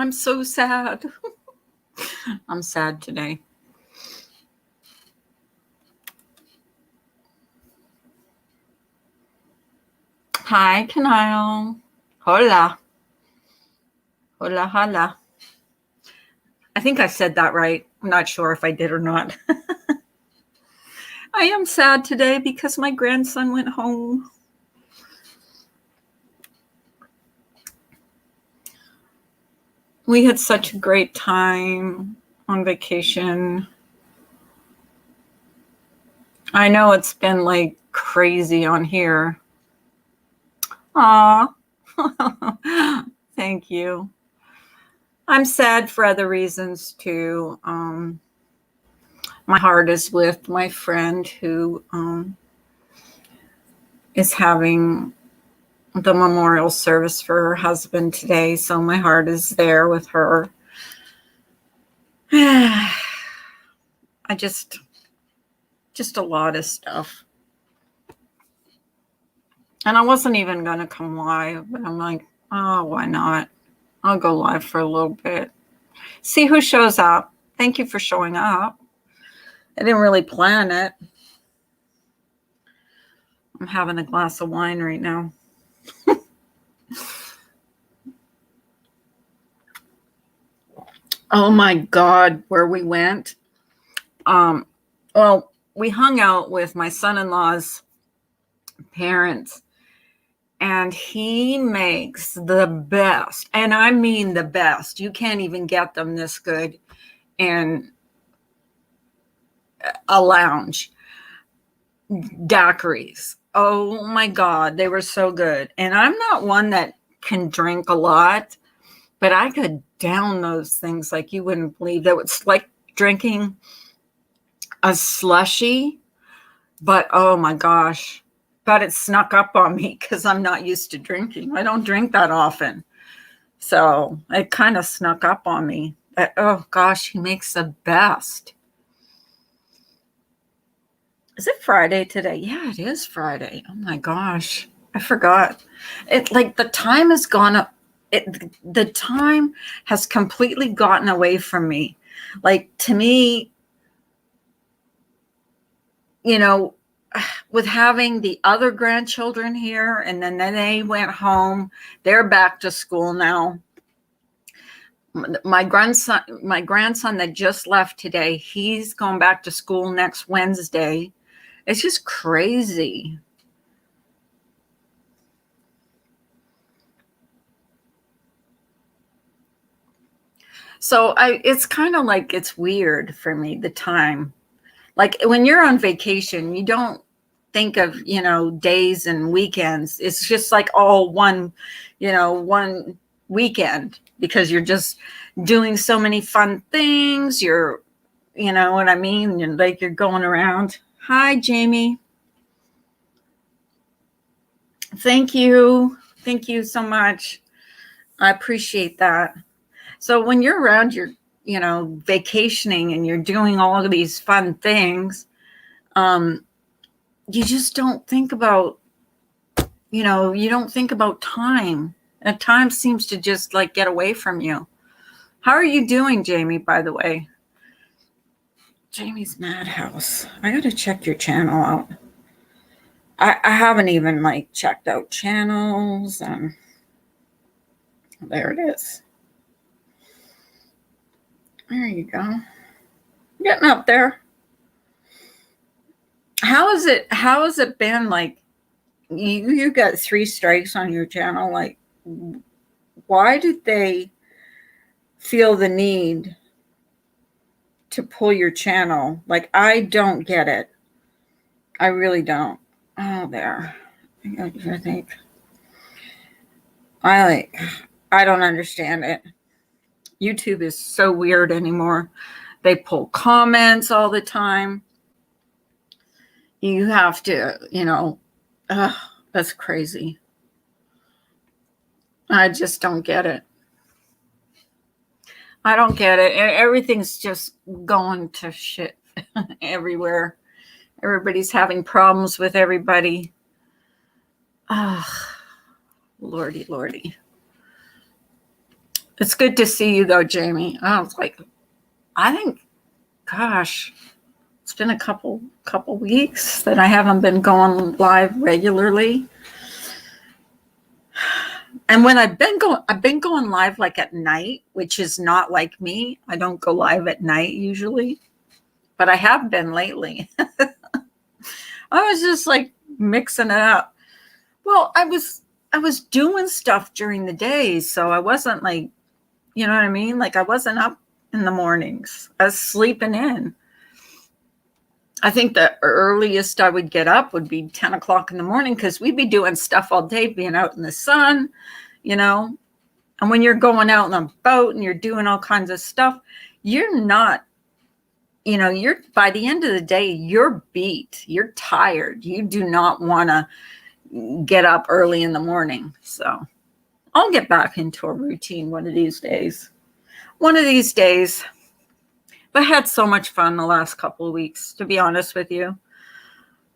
I'm so sad. I'm sad today. Hi, Kanile. Hola. Hola, hola. I think I said that right. I'm not sure if I did or not. I am sad today because my grandson went home. We had such a great time on vacation. I know it's been like crazy on here. Aw. Thank you. I'm sad for other reasons too. My heart is with my friend who is having the memorial service for her husband today. So my heart is there with her. I just a lot of stuff. And I wasn't even going to come live, but I'm like, oh, why not? I'll go live for a little bit. See who shows up. Thank you for showing up. I didn't really plan it. I'm having a glass of wine right now. Oh my God, where we went. Well, we hung out with my son-in-law's parents, and he makes the best, and I mean the best. You can't even get them this good in a lounge. Daiquiris. Oh my God, they were so good. And I'm not one that can drink a lot, but I could down those things like you wouldn't believe. That was like drinking a slushie, but oh my gosh, but it snuck up on me because I'm not used to drinking. I don't drink that often. So it kind of snuck up on me. But, oh gosh, he makes the best. Is it Friday today? Yeah, it is Friday. Oh my gosh, I forgot. It like the time has gone up. The time has completely gotten away from me. Like to me, you know, with having the other grandchildren here, and then they went home. They're back to school now. My grandson that just left today, he's going back to school next Wednesday. It's just crazy. So it's kind of like it's weird for me, the time. Like when you're on vacation, you don't think of, days and weekends. It's just like all one weekend because you're just doing so many fun things. You know what I mean? And like you're going around. Hi, Jamie. Thank you. Thank you so much. I appreciate that. So when you're around, you're, vacationing and you're doing all of these fun things, you just don't think about, you don't think about time. And time seems to just like get away from you. How are you doing, Jamie, by the way? Jamie's Madhouse. I got to check your channel out. I haven't even like checked out channels, and there it is. There you go. Getting up there. How has it been? Like you got 3 strikes on your channel. Like, why did they feel the need to pull your channel? Like, I don't get it. I really don't. Oh, there. I think I don't understand it. YouTube is so weird anymore. They pull comments all the time. You have to, that's crazy. I just don't get it. I don't get it. Everything's just going to shit everywhere. Everybody's having problems with everybody. Oh, lordy. It's good to see you though, Jamie. I was like, I think, gosh, it's been a couple weeks that I haven't been going live regularly. And when I've been going live like at night, which is not like me. I don't go live at night usually, but I have been lately. I was just like mixing it up. Well, I was doing stuff during the day, so I wasn't like, you know what I mean? Like I wasn't up in the mornings. I was sleeping in. I think the earliest I would get up would be 10 o'clock in the morning because we'd be doing stuff all day, being out in the sun, you know. And when you're going out on a boat and you're doing all kinds of stuff, you're not, you know, you're by the end of the day, you're beat, you're tired. You do not want to get up early in the morning. So I'll get back into a routine one of these days. One of these days. But I had so much fun the last couple of weeks, to be honest with you.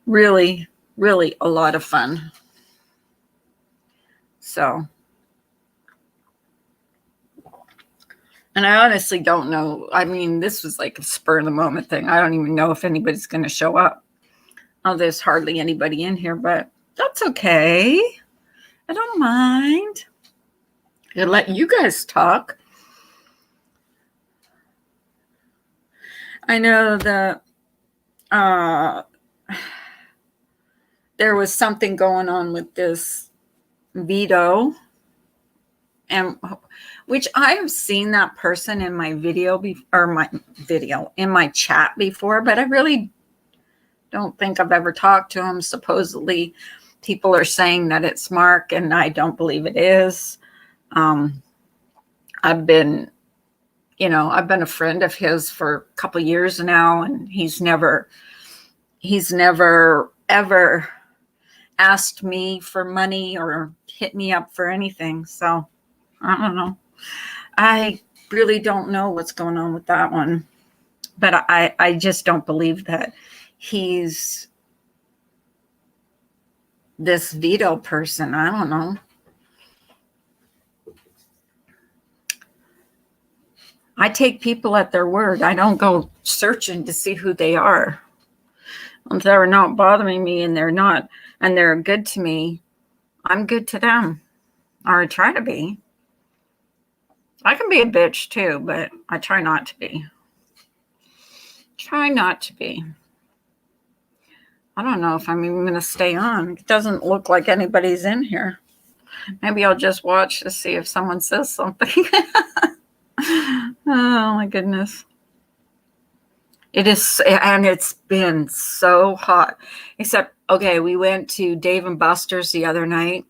Really, really a lot of fun. So, and I honestly don't know. I mean, this was like a spur of the moment thing. I don't even know if anybody's going to show up. Oh, there's hardly anybody in here, but that's okay. I don't mind. I'll let you guys talk. I know that there was something going on with this veto, and which I have seen that person in my video in my chat before, but I really don't think I've ever talked to him. Supposedly, people are saying that it's Mark, and I don't believe it is. I've been a friend of his for a couple of years now, and he's never ever asked me for money or hit me up for anything. So I don't know. I really don't know what's going on with that one, but I just don't believe that he's this veto person. I don't know. I take people at their word. I don't go searching to see who they are. If they're not bothering me and they're good to me, I'm good to them. Or I try to be. I can be a bitch too, but I try not to be. Try not to be. I don't know if I'm even going to stay on. It doesn't look like anybody's in here. Maybe I'll just watch to see if someone says something. Oh my goodness. It is, and it's been so hot. Except, okay, we went to Dave and Buster's the other night,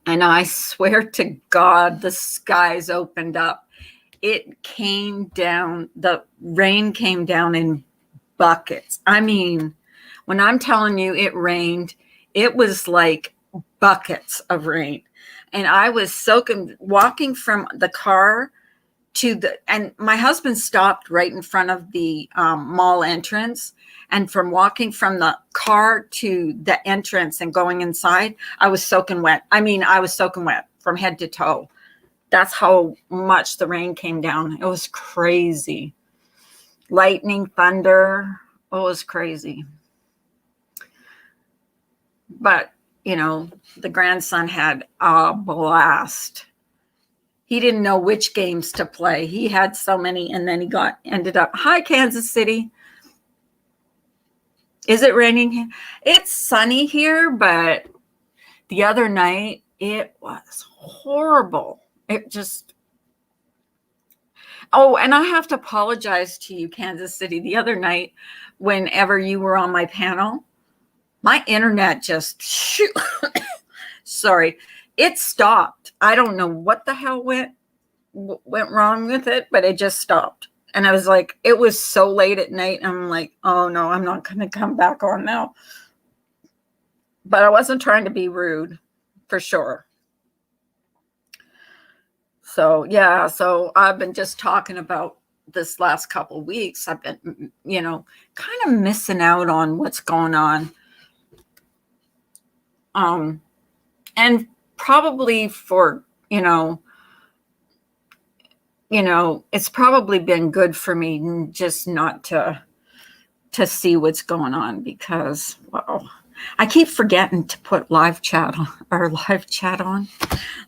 and I swear to God, the skies opened up. It came down, the rain came down in buckets. I mean, when I'm telling you it rained, it was like buckets of rain. And I was soaking, walking from the car and my husband stopped right in front of the mall entrance. And from walking from the car to the entrance and going inside, I was soaking wet. I mean, I was soaking wet from head to toe. That's how much the rain came down. It was crazy. Lightning, thunder. It was crazy. But, you know, the grandson had a blast. He didn't know which games to play. He had so many, and then ended up, hi, Kansas City. Is it raining? It's sunny here, but the other night, it was horrible. It just, oh, and I have to apologize to you, Kansas City. The other night, whenever you were on my panel, my internet just, sorry, it stopped. I don't know what the hell went wrong with it, but it just stopped. And I was like, it was so late at night. I'm like, oh no, I'm not going to come back on now. But I wasn't trying to be rude, for sure. So yeah, so I've been just talking about this last couple of weeks. I've been, you know, kind of missing out on what's going on. And probably for, you know, it's probably been good for me just not to see what's going on, because, wow, I keep forgetting to put live chat on, or live chat on.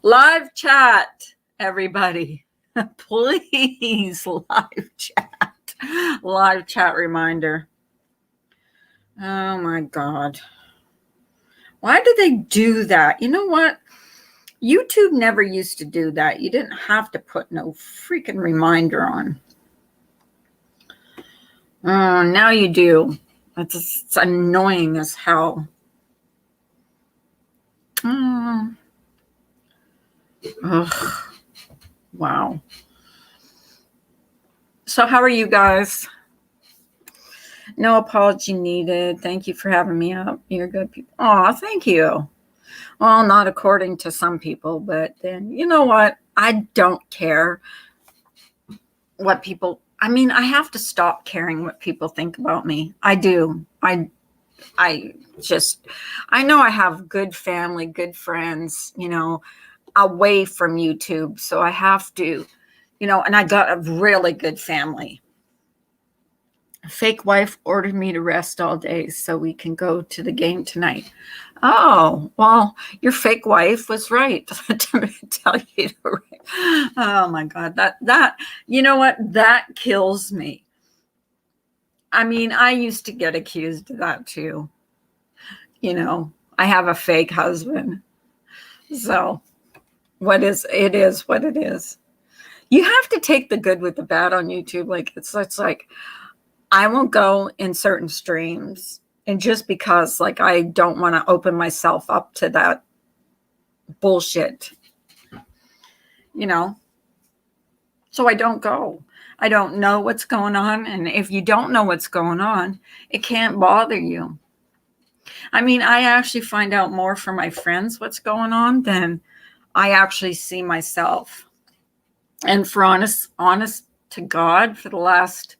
Live chat, everybody. Please, live chat. Live chat reminder. Oh my God. Why do they do that? You know what? YouTube never used to do that. You didn't have to put no freaking reminder on. Now you do. It's annoying as hell. Ugh. Wow. So how are you guys? No apology needed. Thank you for having me up. You're good people. Oh, thank you. Well, not according to some people, but then, you know what? I don't care what people, I mean, I have to stop caring what people think about me. I do. I know I have good family, good friends, away from YouTube. So I have to, and I got a really good family. A fake wife ordered me to rest all day so we can go to the game tonight. Oh, well, your fake wife was right to tell you to rest. Oh my God, that, you know what? That kills me. I mean, I used to get accused of that too. I have a fake husband. So it is what it is. You have to take the good with the bad on YouTube. Like, it's like, I won't go in certain streams, and just because, like, I don't want to open myself up to that bullshit, so I don't go. I don't know what's going on. And if you don't know what's going on, it can't bother you. I mean, I actually find out more from my friends what's going on than I actually see myself. And for honest to God, for the last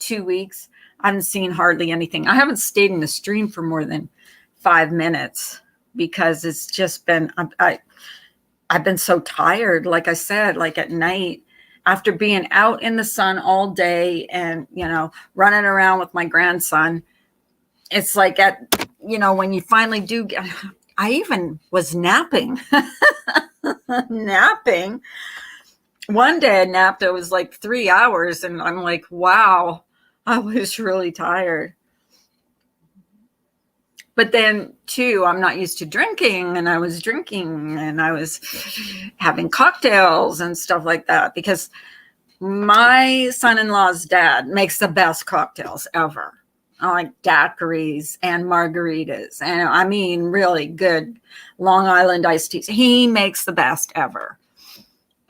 2 weeks, I haven't seen hardly anything. I haven't stayed in the stream for more than 5 minutes because it's just been, I've been so tired. Like I said, like at night, after being out in the sun all day and, running around with my grandson, it's like when you finally do get, I even was napping. Napping. One day I napped, it was like 3 hours, and I'm like, wow, I was really tired. But then too, I'm not used to drinking, and I was drinking and I was having cocktails and stuff like that, because my son-in-law's dad makes the best cocktails ever. I like daiquiris and margaritas, and I mean really good Long Island iced teas. He makes the best ever.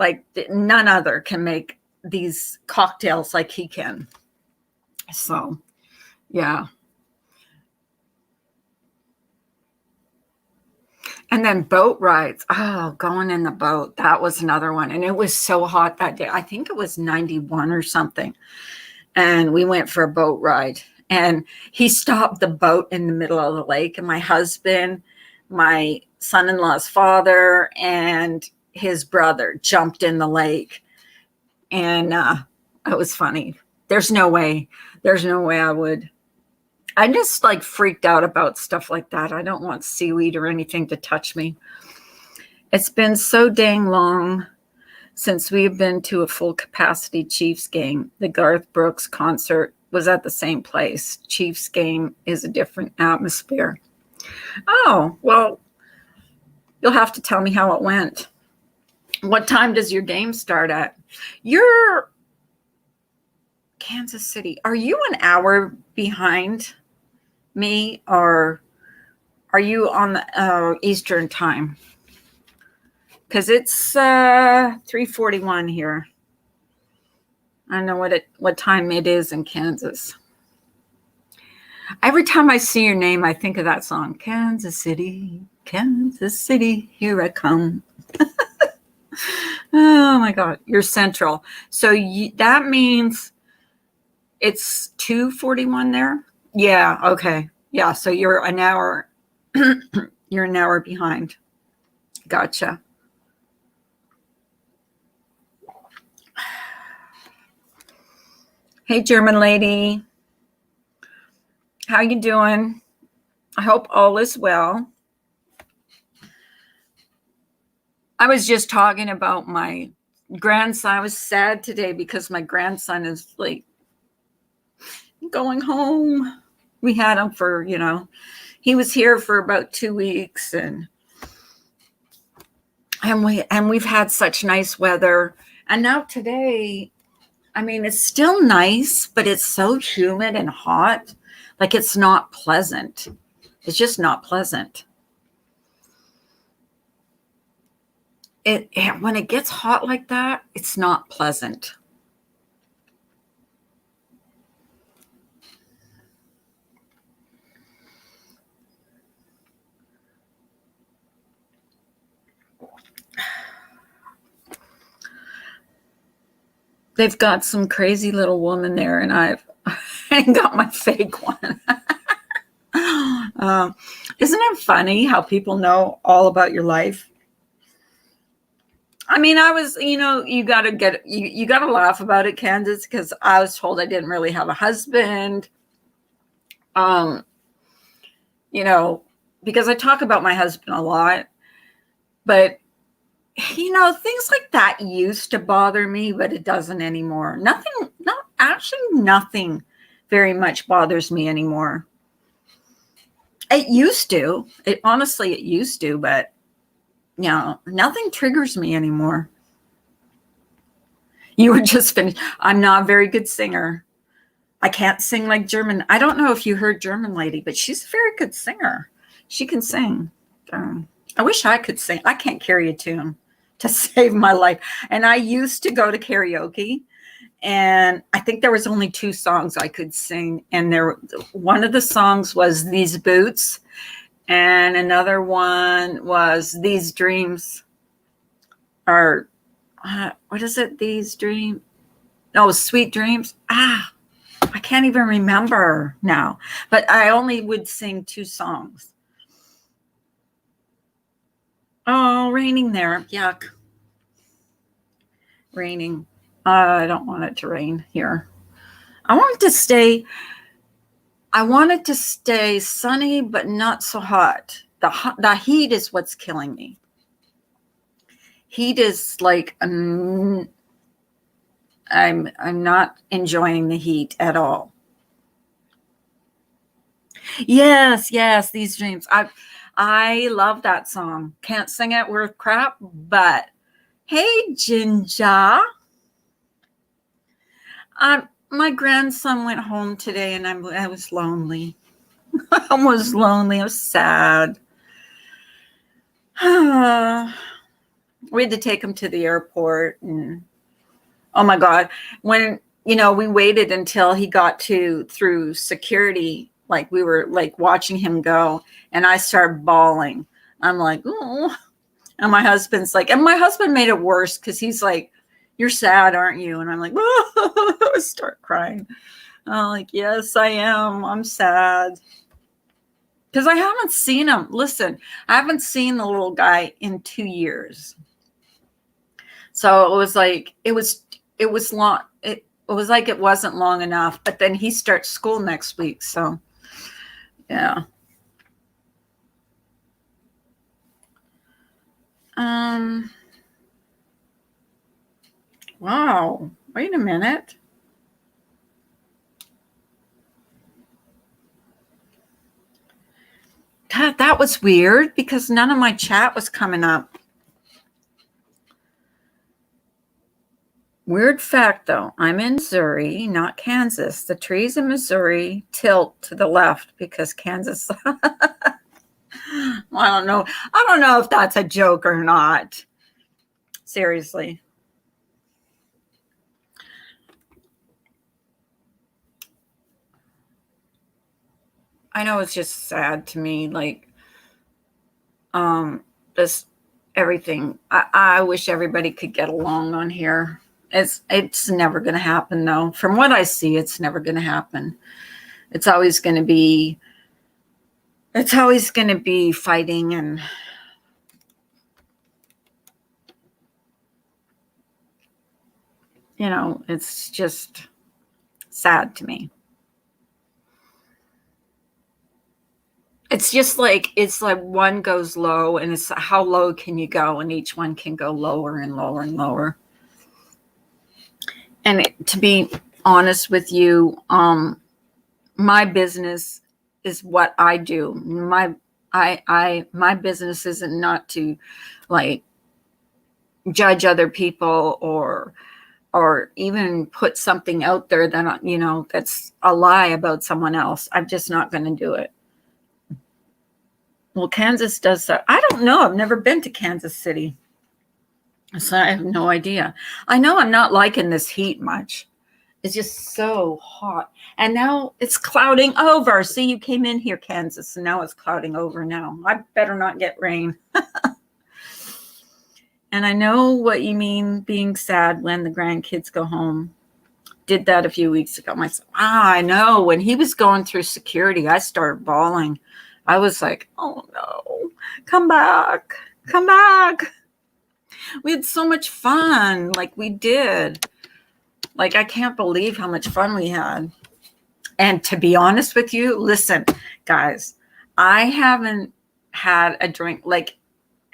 Like none other can make these cocktails like he can. So, yeah. And then boat rides. Oh, going in the boat. That was another one. And it was so hot that day. I think it was 91 or something. And we went for a boat ride. And he stopped the boat in the middle of the lake. And my husband, my son-in-law's father, and his brother jumped in the lake. And it was funny. There's no way I would. I just like freaked out about stuff like that. I don't want seaweed or anything to touch me. It's been so dang long since we've been to a full capacity Chiefs game. The Garth Brooks concert was at the same place. Chiefs game is a different atmosphere. Oh, well, you'll have to tell me how it went. What time does your game start at? You're Kansas City. Are you an hour behind me, or are you on the Eastern time? Because it's 3:41 here. I don't know what time it is in Kansas. Every time I see your name, I think of that song, Kansas City, here I come. Oh my God, you're Central. So that means it's 2:41 there? Yeah, okay. Yeah, so you're an hour you're an hour behind. Gotcha. Hey, German lady. How you doing? I hope all is well. I was just talking about my grandson. I was sad today because my grandson is like going home. We had him for, he was here for about 2 weeks and we've had such nice weather. And now today, I mean, it's still nice, but it's so humid and hot. Like it's not pleasant. It's just not pleasant. When it gets hot like that, it's not pleasant. They've got some crazy little woman there, and I've got my fake one. Isn't it funny how people know all about your life? I mean, I was, you got to you got to laugh about it, Candace, because I was told I didn't really have a husband. Um, because I talk about my husband a lot, but things like that used to bother me, but it doesn't anymore. Nothing very much bothers me anymore. It used to. It used to, but nothing triggers me anymore. You were just finished. I'm not a very good singer. I can't sing like German. I don't know if you heard German lady, but she's a very good singer. She can sing. I wish I could sing. I can't carry a tune to save my life. And I used to go to karaoke, and I think there was only 2 songs I could sing. And one of the songs was These Boots, and another one was These Dreams. Or what is it? These Dreams? No, Sweet Dreams. I can't even remember now. But I only would sing 2 songs. Oh, raining there. Yuck. Raining. I don't want it to rain here. I want it to stay sunny, but not so hot. The heat is what's killing me. Heat is like, I'm not enjoying the heat at all. Yes, These Dreams. I love that song. Can't sing it worth crap, but hey, Ginger. My grandson went home today, and I was lonely. I was lonely. I was sad. We had to take him to the airport, and oh my God, when we waited until he got through security, like we were like watching him go, and I started bawling. I'm like, oh, and my husband's like, and my husband made it worse because he's like, "You're sad, aren't you?" And I'm like, oh, I start crying. I'm like, yes, I am. I'm sad. Because I haven't seen him. Listen, I haven't seen the little guy in 2 years. So it was like, it was long. It was like it wasn't long enough. But then he starts school next week. So, yeah. Wow. Wait a minute. God, that was weird because none of my chat was coming up. Weird fact, though. I'm in Missouri, not Kansas. The trees in Missouri tilt to the left because Kansas. I don't know. I don't know if that's a joke or not. Seriously. I know it's just sad to me. Like, just everything. I wish everybody could get along on here. It's never going to happen, though. From what I see, it's never going to happen. It's always going to be fighting and it's just sad to me. It's like one goes low, and it's how low can you go, and each one can go lower and lower and lower. And to be honest with you, my business is what I do. My business isn't not to like judge other people or even put something out there that, that's a lie about someone else. I'm just not going to do it. Well, Kansas does that. I don't know. I've never been to Kansas City, so I have no idea. I know I'm not liking this heat much. It's just so hot. And now it's clouding over. See, you came in here, Kansas, and now it's clouding over now. I better not get rain. And I know what you mean, being sad when the grandkids go home. Did that a few weeks ago. I know. When he was going through security, I started bawling. I was like, oh no, come back, come back. We had so much fun. Like we did. Like, I can't believe how much fun we had. And to be honest with you, listen, guys, I haven't had a drink. Like,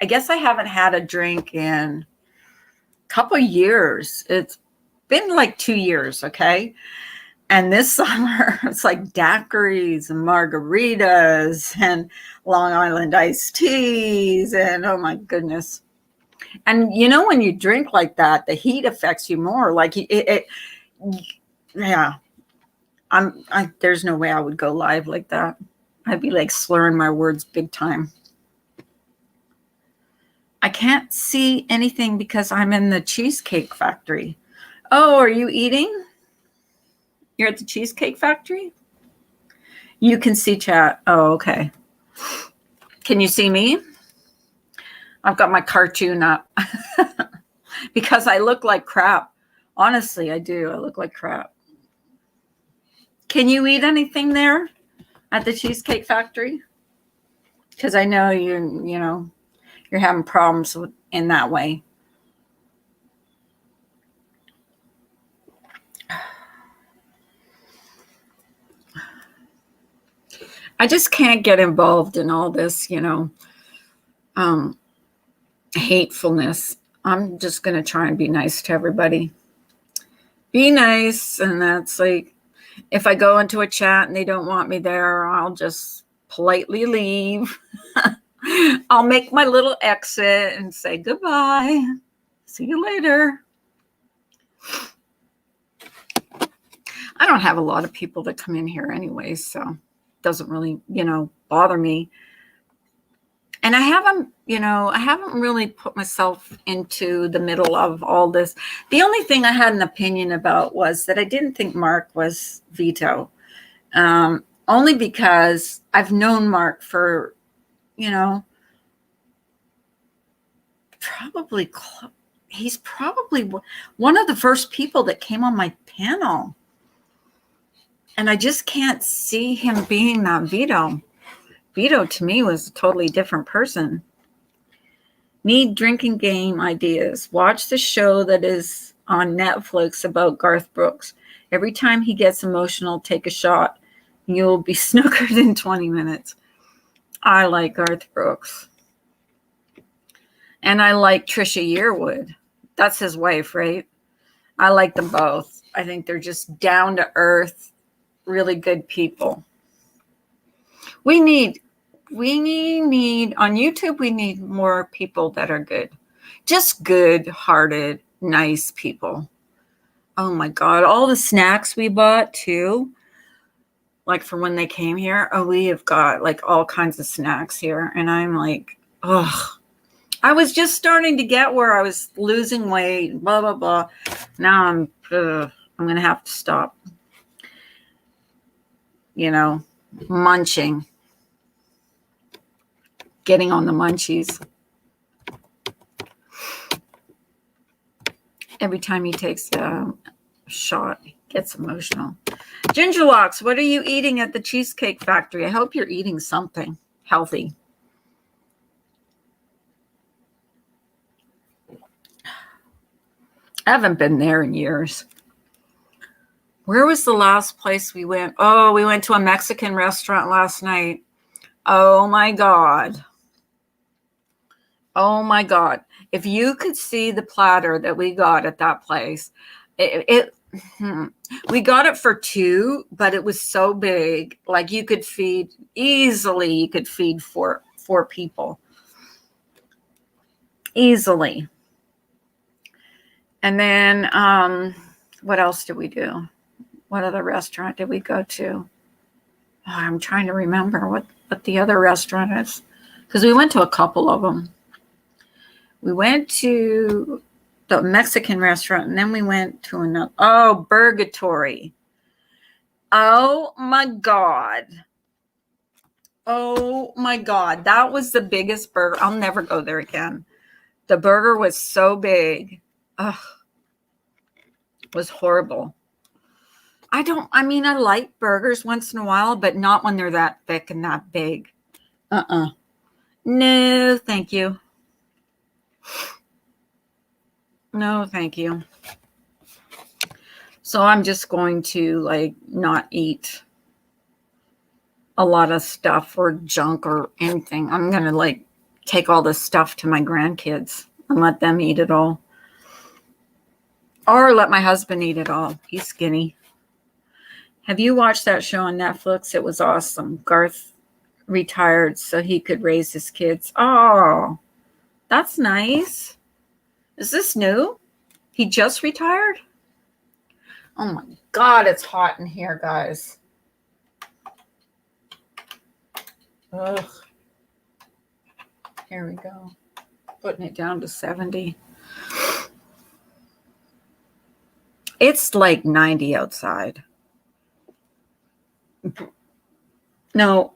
I guess I haven't had a drink in a couple of years. It's been like 2 years, okay? And this summer, it's like daiquiris and margaritas and Long Island iced teas. And oh my goodness. And when you drink like that, the heat affects you more. Like yeah. There's no way I would go live like that. I'd be like slurring my words big time. I can't see anything because I'm in the Cheesecake Factory. Oh, are you eating? You're at the Cheesecake Factory? You can see chat. Oh, okay. Can you see me? I've got my cartoon up because I look like crap. Honestly, I do. I look like crap. Can you eat anything there at the Cheesecake Factory? Because I know you're having problems in that way. I just can't get involved in all this, hatefulness. I'm just going to try and be nice to everybody. Be nice. And that's like, if I go into a chat and they don't want me there, I'll just politely leave. I'll make my little exit and say goodbye. See you later. I don't have a lot of people that come in here anyway, so it doesn't really, bother me. And I haven't really put myself into the middle of all this. The only thing I had an opinion about was that I didn't think Mark was veto. Only because I've known Mark for, he's probably one of the first people that came on my panel. And I just can't see him being that veto. Vito to me was a totally different person. Need drinking game ideas. Watch the show that is on Netflix about Garth Brooks. Every time he gets emotional, take a shot. You'll be snookered in 20 minutes. I like Garth Brooks. And I like Trisha Yearwood. That's his wife, right? I like them both. I think they're just down to earth, really good people. We need on YouTube, we need more people that are good. Just good-hearted, nice people. Oh my God, all the snacks we bought too, like for when they came here. Oh, we have got like all kinds of snacks here. And I'm like, oh, I was just starting to get where I was losing weight, blah, blah, blah. Now I'm going to have to stop, munching. Getting on the munchies. Every time he takes a shot, he gets emotional. Ginger Locks, what are you eating at the Cheesecake Factory? I hope you're eating something healthy. I haven't been there in years. Where was the last place we went? Oh, we went to a Mexican restaurant last night. Oh my God. Oh my God. If you could see the platter that we got at that place, we got it for two, but it was so big. Like you could feed four people. Easily. And then what else did we do? What other restaurant did we go to? Oh, I'm trying to remember what the other restaurant is, because we went to a couple of them. We went to the Mexican restaurant, and then we went to another. Oh, Burgatory. Oh my God. Oh my God. That was the biggest burger. I'll never go there again. The burger was so big. Ugh. It was horrible. I like burgers once in a while, but not when they're that thick and that big. No, thank you. No, thank you. So I'm just going to not eat a lot of stuff or junk or anything. I'm going to take all this stuff to my grandkids and let them eat it all. Or let my husband eat it all. He's skinny. Have you watched that show on Netflix? It was awesome. Garth retired so he could raise his kids. Oh, that's nice. Is this new? He just retired? Oh my God, it's hot in here, guys. Ugh. Here we go. Putting it down to 70. It's like 90 outside. No,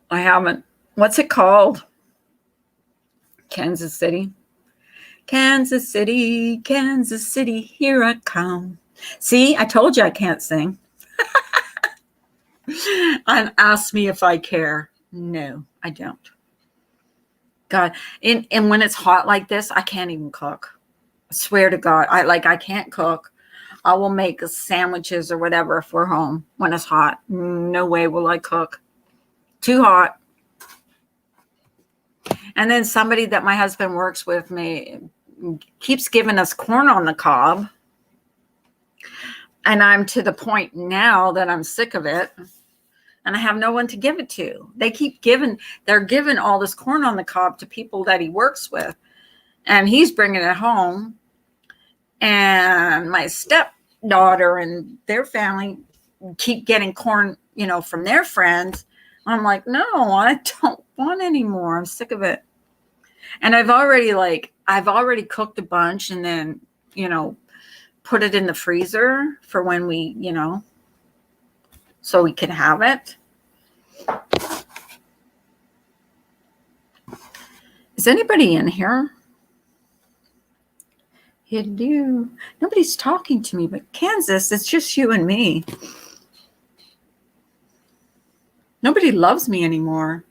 I haven't. What's it called? Kansas City. Kansas City, Kansas City, here I come. See, I told you I can't sing. And ask me if I care. No, I don't. God, and when it's hot like this, I can't even cook. I swear to God, I can't cook. I will make sandwiches or whatever if we're home when it's hot. No way will I cook. Too hot. And then somebody that my husband works with keeps giving us corn on the cob. And I'm to the point now that I'm sick of it. And I have no one to give it to. They're giving all this corn on the cob to people that he works with. And he's bringing it home. And my stepdaughter and their family keep getting corn, from their friends. I'm like, no, I don't want any more. I'm sick of it. And I've already cooked a bunch and then, put it in the freezer for when we, so we can have it. Is anybody in here? Hello. Nobody's talking to me, but Kansas, it's just you and me. Nobody loves me anymore.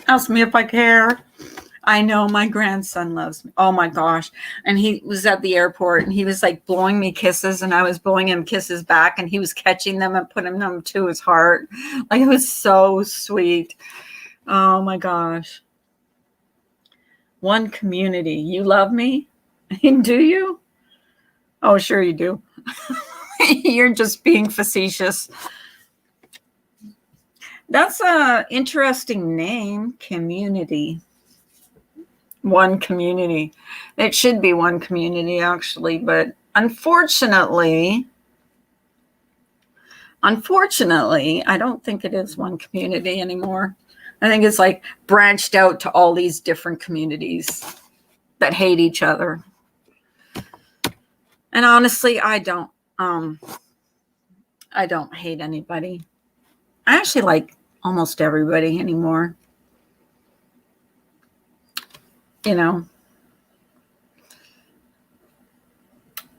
Ask me if I care. I know my grandson loves me. Oh my gosh. And he was at the airport and he was blowing me kisses and I was blowing him kisses back and he was catching them and putting them to his heart. It was so sweet. Oh my gosh. One community. You love me? Do you? Oh, sure you do. You're just being facetious. That's an interesting name, community. One community. It should be one community, actually, but unfortunately, I don't think it is one community anymore. I think it's branched out to all these different communities that hate each other. And honestly, I don't hate anybody. I actually like almost everybody anymore.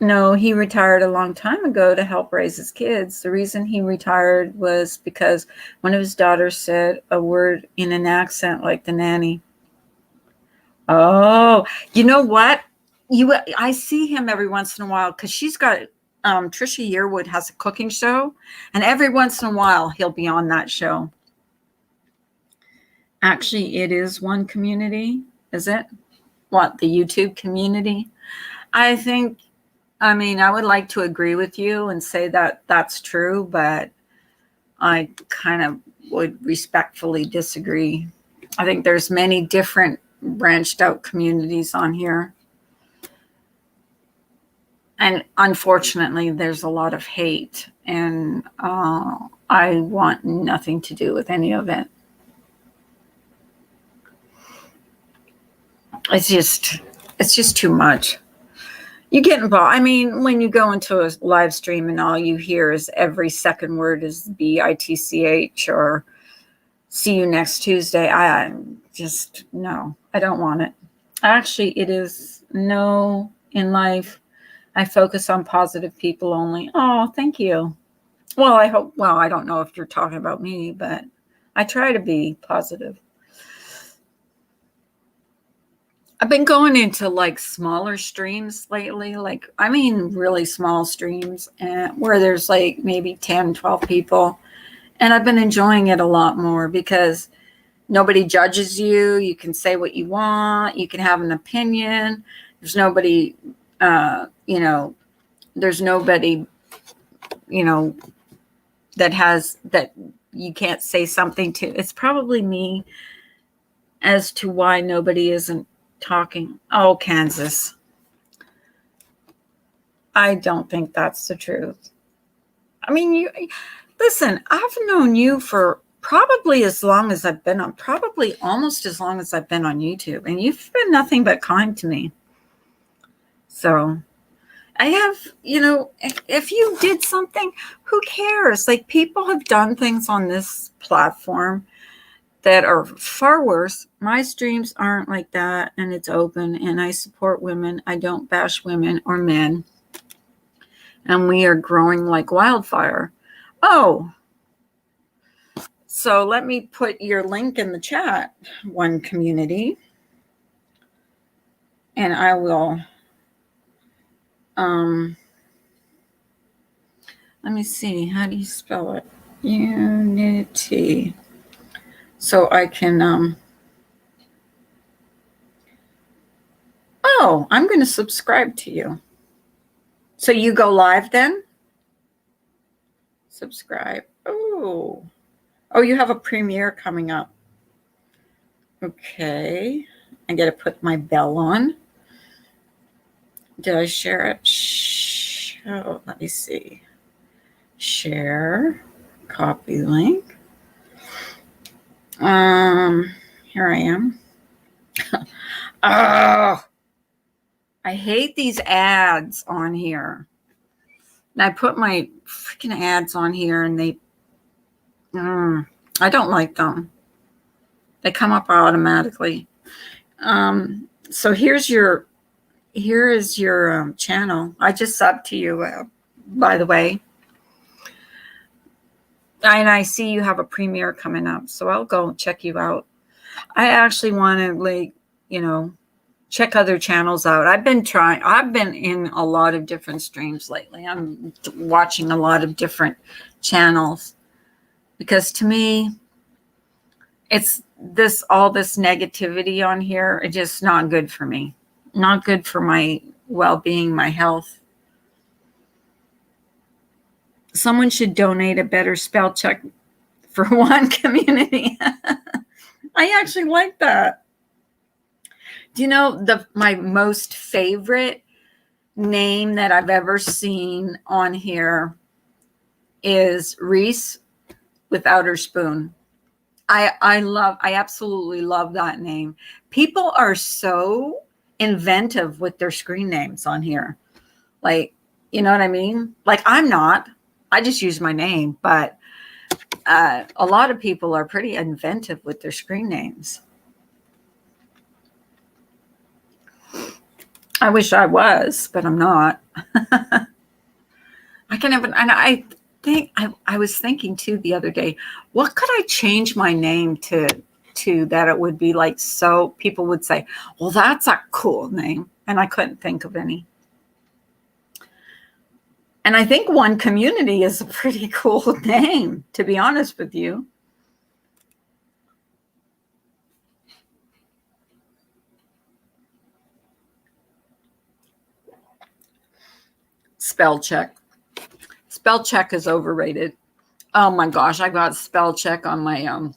No, he retired a long time ago to help raise his kids. The reason he retired was because one of his daughters said a word in an accent like the nanny. Oh, you know what? I see him every once in a while because she's got Trisha Yearwood has a cooking show, and every once in a while he'll be on that show. Actually, it is one community, is it? What, the YouTube community? I think, I mean, I would like to agree with you and say that that's true, but I kind of would respectfully disagree. I think there's many different branched out communities on here. And unfortunately, there's a lot of hate, and I want nothing to do with any of it. It's just too much. You get involved. I mean, when you go into a live stream and all you hear is every second word is BITCH or see you next Tuesday. I just, no, I don't want it. Actually, it is no in life. I focus on positive people only. Oh, thank you. Well, I don't know if you're talking about me, but I try to be positive. I've been going into like smaller streams lately, really small streams, and where there's like maybe 10, 12 people. And I've been enjoying it a lot more because nobody judges you. You can say what you want. You can have an opinion. There's nobody, there's nobody, that you can't say something to. It's probably me as to why nobody isn't talking. Oh, Kansas. I don't think that's the truth. I mean, listen, I've known you for probably as long as I've been on, probably almost as long as I've been on YouTube, and you've been nothing but kind to me. So I have, if you did something, who cares? Like, people have done things on this platform that are far worse. My streams aren't like that, and it's open, and I support women. I don't bash women or men. And we are growing like wildfire. Oh, so let me put your link in the chat, One Community. And I will, let me see, how do you spell it? Unity. So I can, I'm going to subscribe to you. So you go live then? Subscribe. Oh, you have a premiere coming up. Okay. I got to put my bell on. Did I share it? Oh, let me see. Share, copy link. Here I am. Oh, I hate these ads on here. And I put my freaking ads on here, and I don't like them. They come up automatically. So here is your channel. I just subbed to you, by the way. And I see you have a premiere coming up, so I'll go check you out. I actually want to, check other channels out. I've been in a lot of different streams lately. I'm watching a lot of different channels because to me, it's all this negativity on here. It's just not good for me. Not good for my well-being, my health. Someone should donate a better spell check for One Community. I actually like that. Do you know my most favorite name that I've ever seen on here is Reese without her spoon. I absolutely love that name. People are so inventive with their screen names on here. Like, you know what I mean? Like, I'm not. I just use my name, but a lot of people are pretty inventive with their screen names. I wish I was, but I'm not. I was thinking too the other day, what could I change my name to that it would be like, so people would say, well, that's a cool name. And I couldn't think of any. And I think One Community is a pretty cool name, to be honest with you. Spell check. Spell check is overrated. Oh my gosh, I got spell check on my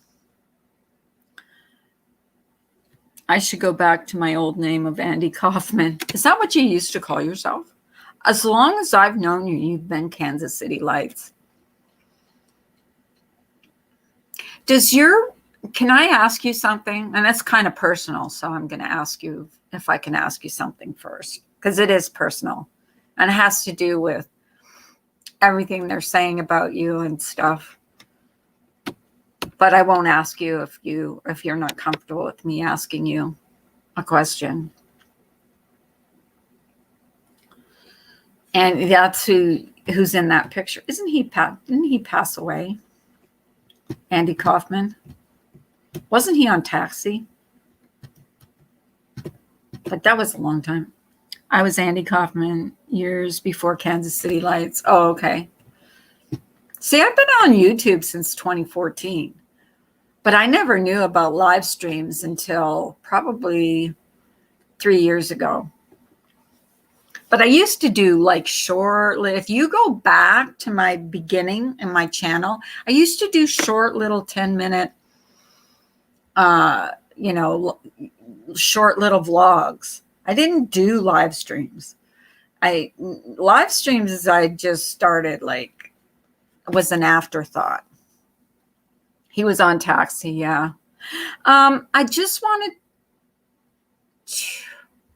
I should go back to my old name of Andy Kaufman. Is that what you used to call yourself? As long as I've known you, you've been Kansas City Lights. Can I ask you something? And that's kind of personal, so I'm going to ask you if I can ask you something first, because it is personal and it has to do with everything they're saying about you and stuff. But I won't ask you if you're not comfortable with me asking you a question. And that's who's in that picture. Didn't he pass away? Andy Kaufman. Wasn't he on Taxi? But that was a long time. I was Andy Kaufman years before Kansas City Lights. Oh, okay. See, I've been on YouTube since 2014, but I never knew about live streams until probably 3 years ago. But I used to do like short, if you go back to my beginning in my channel, I used to do short little 10-minute, short little vlogs. I didn't do live streams. Live streams as I just started, like, was an afterthought. He was on Taxi, yeah. I just wanted to,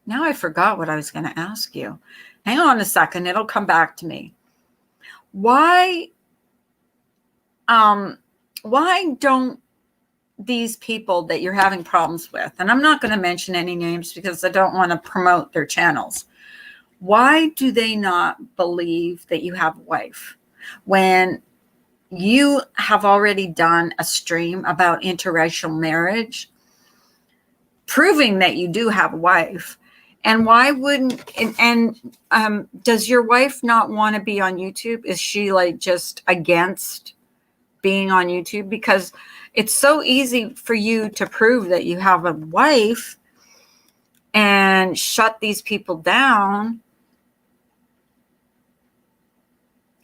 now I forgot what I was going to ask you. Hang on a second. It'll come back to me. Why don't these people that you're having problems with, and I'm not going to mention any names because I don't want to promote their channels. Why do they not believe that you have a wife when you have already done a stream about interracial marriage, proving that you do have a wife? And why wouldn't, does your wife not want to be on YouTube? Is she like just against being on YouTube? Because it's so easy for you to prove that you have a wife and shut these people down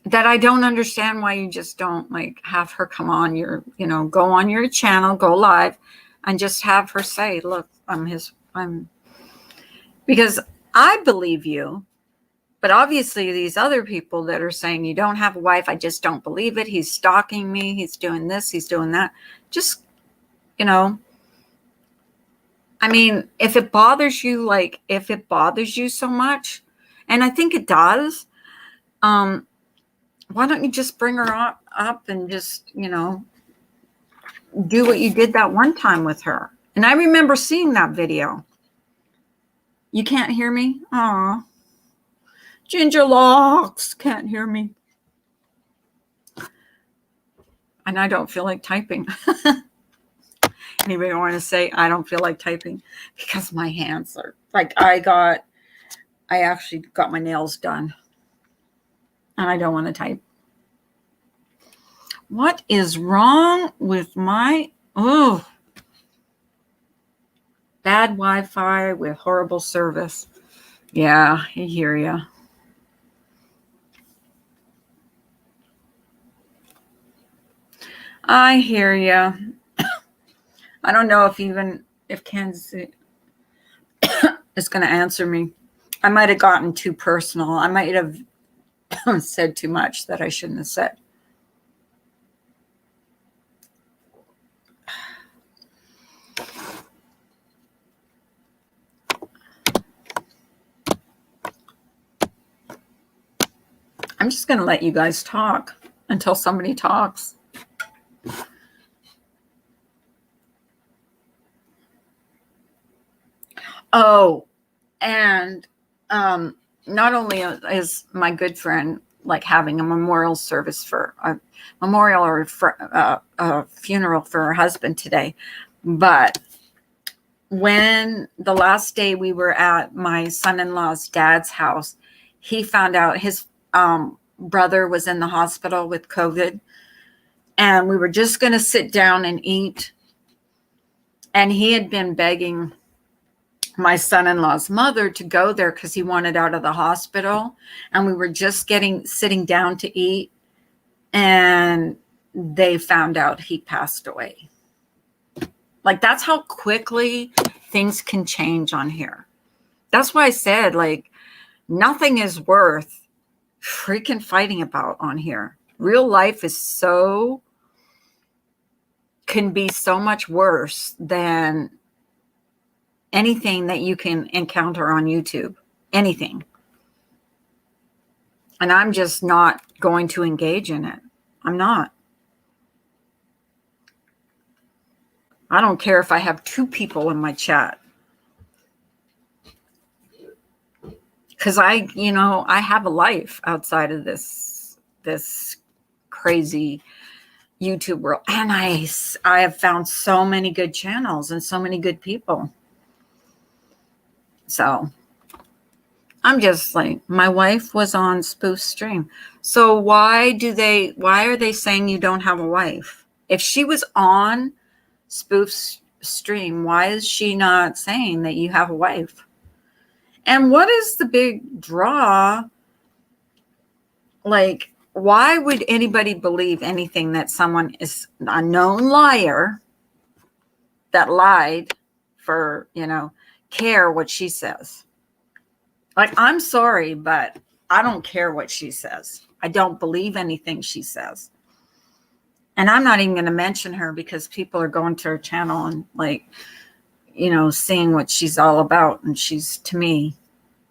that I don't understand why you just don't like have her come on your, go on your channel, go live and just have her say, look, because I believe you, but obviously these other people that are saying you don't have a wife, I just don't believe it. He's stalking me. He's doing this. He's doing that. Just, I mean, if it bothers you so much, and I think it does, why don't you just bring her up and just, do what you did that one time with her? And I remember seeing that video. You can't hear me? Aw. Ginger Locks can't hear me. And I don't feel like typing. Anybody want to say I don't feel like typing? Because my hands are like, I actually got my nails done. And I don't want to type. What is wrong with my, bad Wi-Fi with horrible service? Yeah, I hear ya. I hear ya. I don't know if Kansas City is going to answer me. I might have gotten too personal. I might have said too much that I shouldn't have said. I'm just going to let you guys talk until somebody talks. Oh, and not only is my good friend like having a memorial service for a memorial or for a funeral for her husband today, but when the last day we were at my son-in-law's dad's house, he found out his brother was in the hospital with COVID, and we were just going to sit down and eat. And he had been begging my son-in-law's mother to go there because he wanted out of the hospital. And we were just sitting down to eat. And they found out he passed away. Like, that's how quickly things can change on here. That's why I said, like, nothing is worth freaking fighting about on here. Real life can be so much worse than anything that you can encounter on YouTube. Anything. And I'm just not going to engage in it. I'm not. I don't care if I have 2 people in my chat. Because I have a life outside of this crazy YouTube world. And I have found so many good channels and so many good people. So I'm just like, my wife was on Spoof stream. So why are they saying you don't have a wife? If she was on Spoof's stream, why is she not saying that you have a wife? And what is the big draw? Like, why would anybody believe anything that someone is a known liar that lied for, care what she says? Like, I'm sorry, but I don't care what she says. I don't believe anything she says. And I'm not even going to mention her because people are going to her channel and, like, seeing what she's all about. And she's, to me,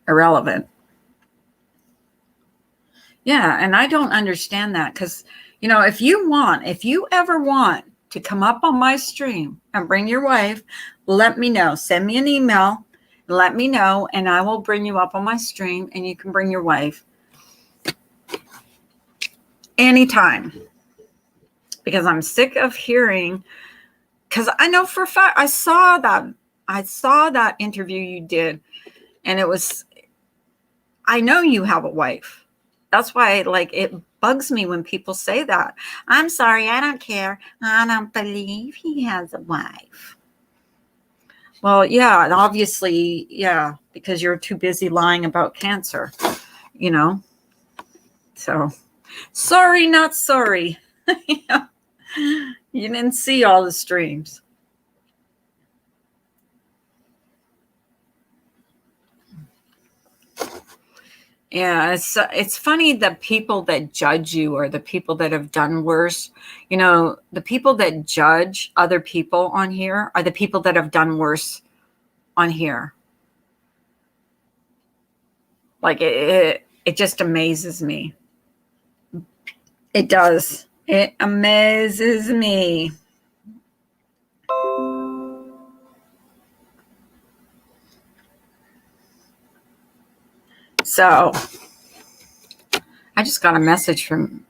irrelevant. Yeah, and I don't understand that because, if you ever want to come up on my stream and bring your wife, let me know. Send me an email. Let me know, and I will bring you up on my stream, and you can bring your wife anytime. Because I'm sick of hearing, because I know for a fact, I saw that interview you did, and I know you have a wife. That's why, it bugs me when people say that. I'm sorry, I don't care. I don't believe he has a wife. Well, yeah, and obviously, yeah, because you're too busy lying about cancer, So, sorry, not sorry. You didn't see all the streams. Yeah, it's funny that people that judge you or the people that have done worse, the people that judge other people on here are the people that have done worse on here. Like, it just amazes me. It does. It amazes me. So I just got a message on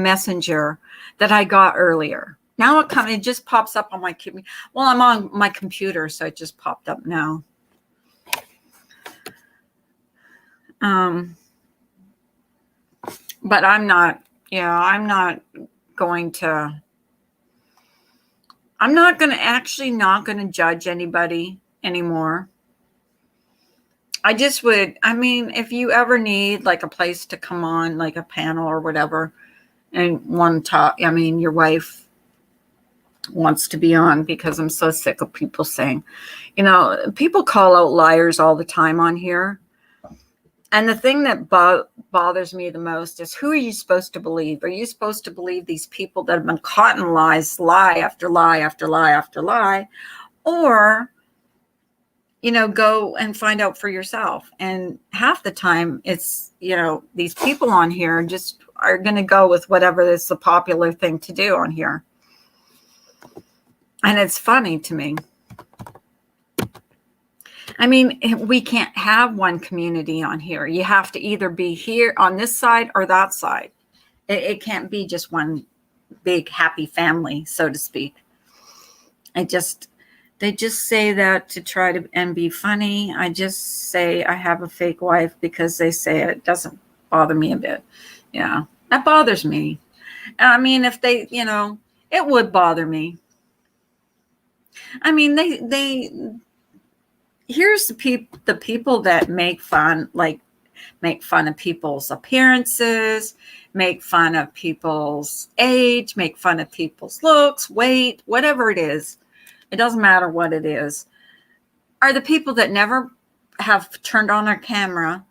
Messenger that I got earlier. Now it just pops up on my computer. Well, I'm on my computer, so it just popped up now. But I'm not going to judge anybody anymore. I just would, if you ever need like a place to come on, like a panel or whatever, and your wife wants to be on, because I'm so sick of people saying, people call out liars all the time on here. And the thing that bothers me the most is, who are you supposed to believe? Are you supposed to believe these people that have been caught in lies, lie after lie after lie after lie, or go and find out for yourself? And half the time it's, these people on here just are going to go with whatever is the popular thing to do on here. And it's funny to me. We can't have one community on here. You have to either be here on this side or that side. It can't be just one big happy family, so to speak. They just say that to try and be funny. I just say I have a fake wife because they say it doesn't bother me a bit. Yeah, that bothers me. I mean, if they, it would bother me. I mean, they here's the people that make fun of people's appearances, make fun of people's age, make fun of people's looks, weight, whatever it is. It doesn't matter what it is. Are the people that never have turned on their camera,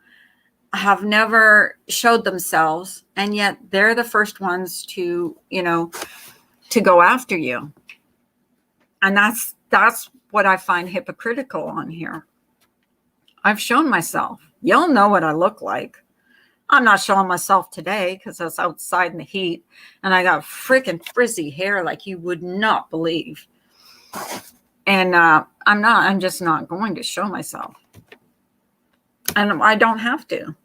have never showed themselves, and yet they're the first ones to go after you. And that's what I find hypocritical on here. I've shown myself. You'll know what I look like. I'm not showing myself today because I was outside in the heat and I got freaking frizzy hair like you would not believe. And I'm just not going to show myself. And I don't have to.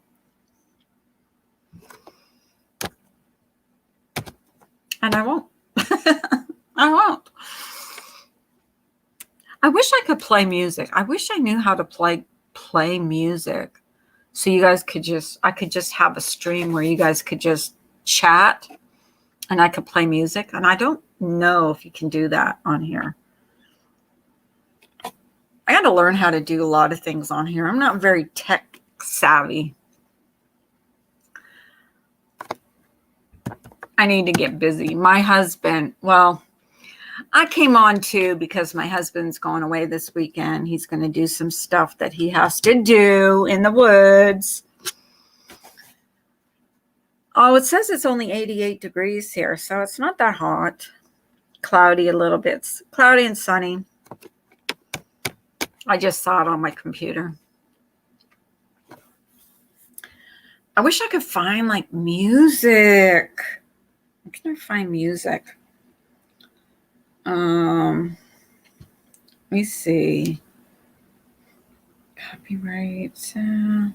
And I won't. I won't. I wish I could play music. I wish I knew how to play music. So you guys I could just have a stream where you guys could just chat and I could play music. And I don't know if you can do that on here. I got to learn how to do a lot of things on here. I'm not very tech savvy. I need to get busy. My husband, I came on too because my husband's going away this weekend. He's going to do some stuff that he has to do in the woods. Oh, it says it's only 88 degrees here, so it's not that hot. Cloudy a little bit. It's cloudy and sunny. I just saw it on my computer. I wish I could find music. Where can I find music? Let me see. Copyright. I'm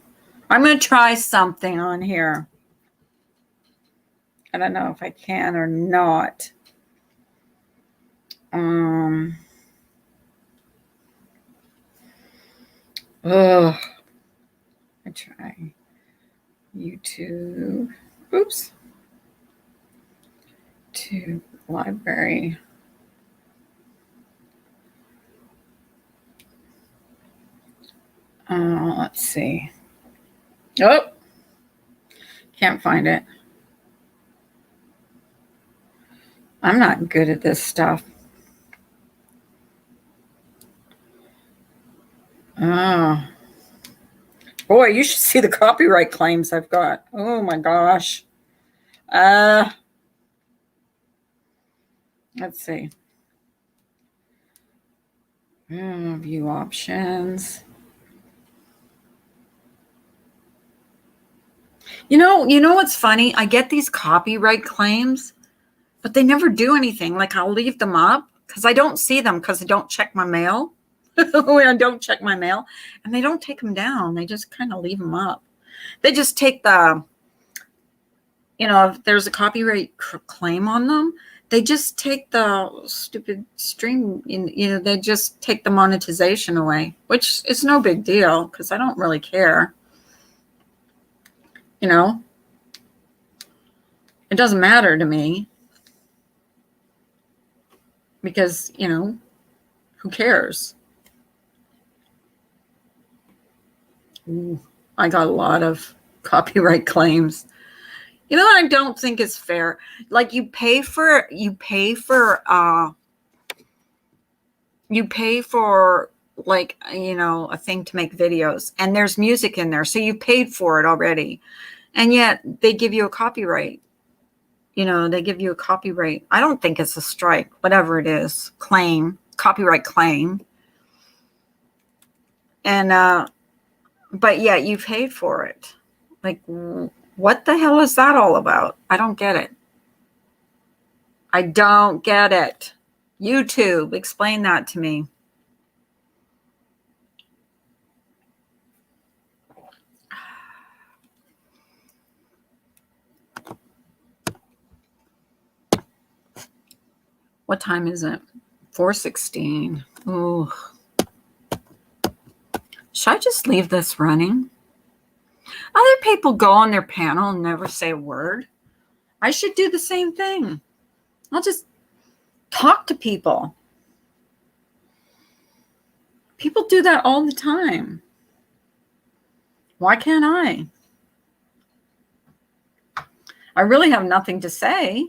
going to try something on here. I don't know if I can or not. I try YouTube. Oops. To library. Let's see. Oh, can't find it. I'm not good at this stuff. Oh, boy, you should see the copyright claims I've got. Oh my gosh. Let's see. View options. You know what's funny? I get these copyright claims, but they never do anything. I'll leave them up because I don't see them because I don't check my mail. I don't check my mail, and they don't take them down. They just kind of leave them up. They just take the, if there's a copyright claim on them, they just take the stupid stream, they just take the monetization away, which is no big deal because I don't really care. It doesn't matter to me because, who cares? Ooh, I got a lot of copyright claims. What I don't think is fair? You pay for a thing to make videos, and there's music in there, so you paid for it already, and yet they give you a copyright. They give you a copyright. I don't think it's a strike, whatever it is, copyright claim. And but yeah, you paid for it. What the hell is that all about? I don't get it. I don't get it. YouTube, explain that to me. What time is it? 4:16. Oh. Should I just leave this running? Other people go on their panel and never say a word. I should do the same thing. I'll just talk to people. People do that all the time. Why can't I? I really have nothing to say.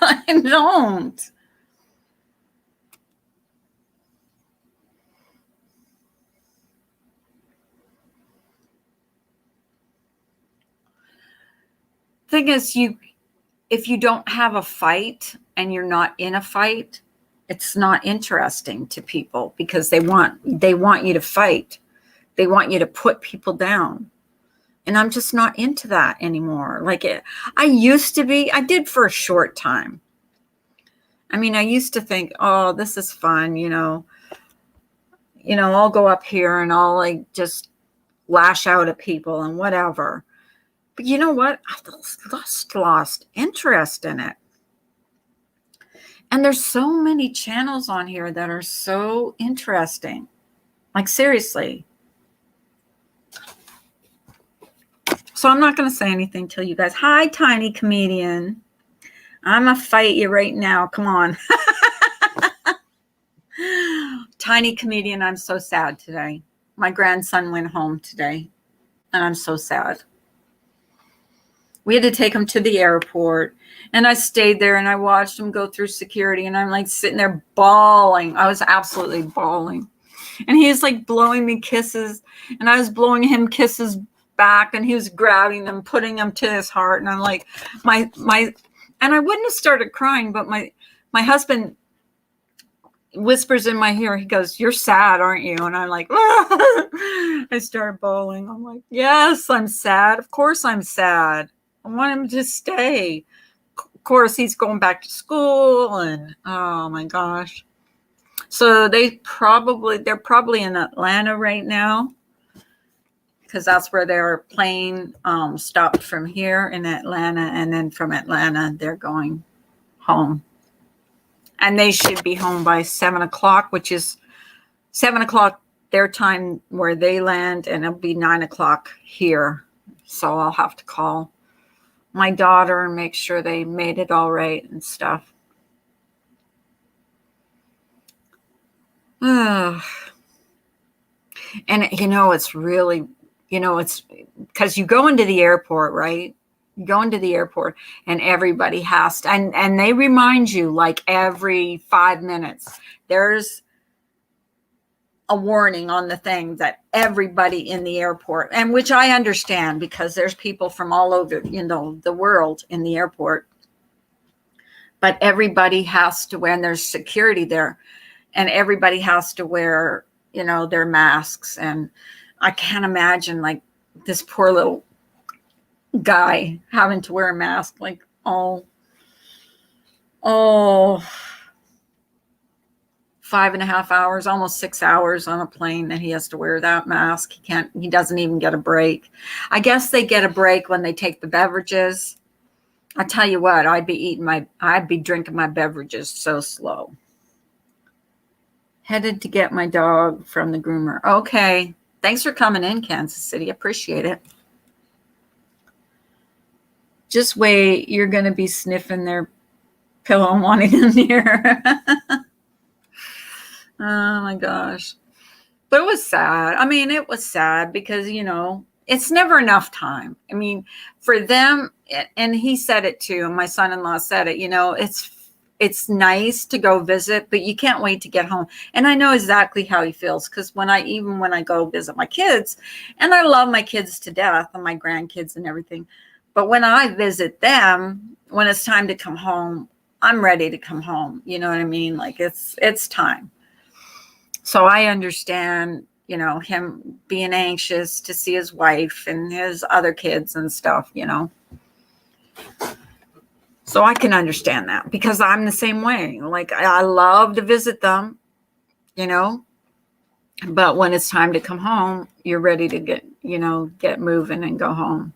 I don't. Thing is, if you don't have a fight and you're not in a fight, it's not interesting to people because they want you to fight. They want you to put people down. And I'm just not into that anymore. I used to be. I did for a short time. I mean, I used to think, oh, this is fun, I'll go up here and I'll just lash out at people and whatever. But you know what? I've just lost interest in it. And there's so many channels on here that are so interesting. Seriously. So I'm not going to say anything till you guys. Hi, Tiny Comedian. I'm going to fight you right now. Come on. Tiny Comedian, I'm so sad today. My grandson went home today, and I'm so sad. We had to take him to the airport, and I stayed there, and I watched him go through security, and I'm sitting there bawling. I was absolutely bawling. And he was blowing me kisses, and I was blowing him kisses back, and he was grabbing them, putting them to his heart, and I'm like, and I wouldn't have started crying, but my husband whispers in my ear, he goes, "You're sad, aren't you?" And I'm like, ah! I started bawling. I'm like, yes, I'm sad. Of course I'm sad. I want him to stay. Of course, he's going back to school, and oh my gosh. So they're probably in Atlanta right now, because that's where their plane stopped from here in Atlanta, and then from Atlanta they're going home. And they should be home by 7 o'clock, which is 7 o'clock their time where they land, and it'll be 9 o'clock here. So I'll have to call my daughter and make sure they made it all right and stuff. And it's really, it's because you go into the airport, right? You go into the airport and everybody has to, and they remind you every 5 minutes, there's a warning on the thing that everybody in the airport, and which I understand because there's people from all over, the world in the airport, but everybody has to wear, and there's security there, and everybody has to wear, their masks. And I can't imagine this poor little guy having to wear a mask 5.5 hours, almost 6 hours on a plane that he has to wear that mask. He doesn't even get a break. I guess they get a break when they take the beverages. I tell you what, I'd be drinking my beverages so slow. Headed to get my dog from the groomer. Okay. Thanks for coming in, Kansas City. Appreciate it. Just wait. You're going to be sniffing their pillow and wanting them near. Oh my gosh. But it was sad. I mean, it was sad because, it's never enough time. I mean, for them, and he said it too, my son-in-law said it, it's nice to go visit, but you can't wait to get home. And I know exactly how he feels, because when I go visit my kids, and I love my kids to death and my grandkids and everything, but when I visit them, when it's time to come home, I'm ready to come home. You know what I mean? It's time. So I understand, him being anxious to see his wife and his other kids and stuff, So I can understand that because I'm the same way. I love to visit them, but when it's time to come home, you're ready to get moving and go home.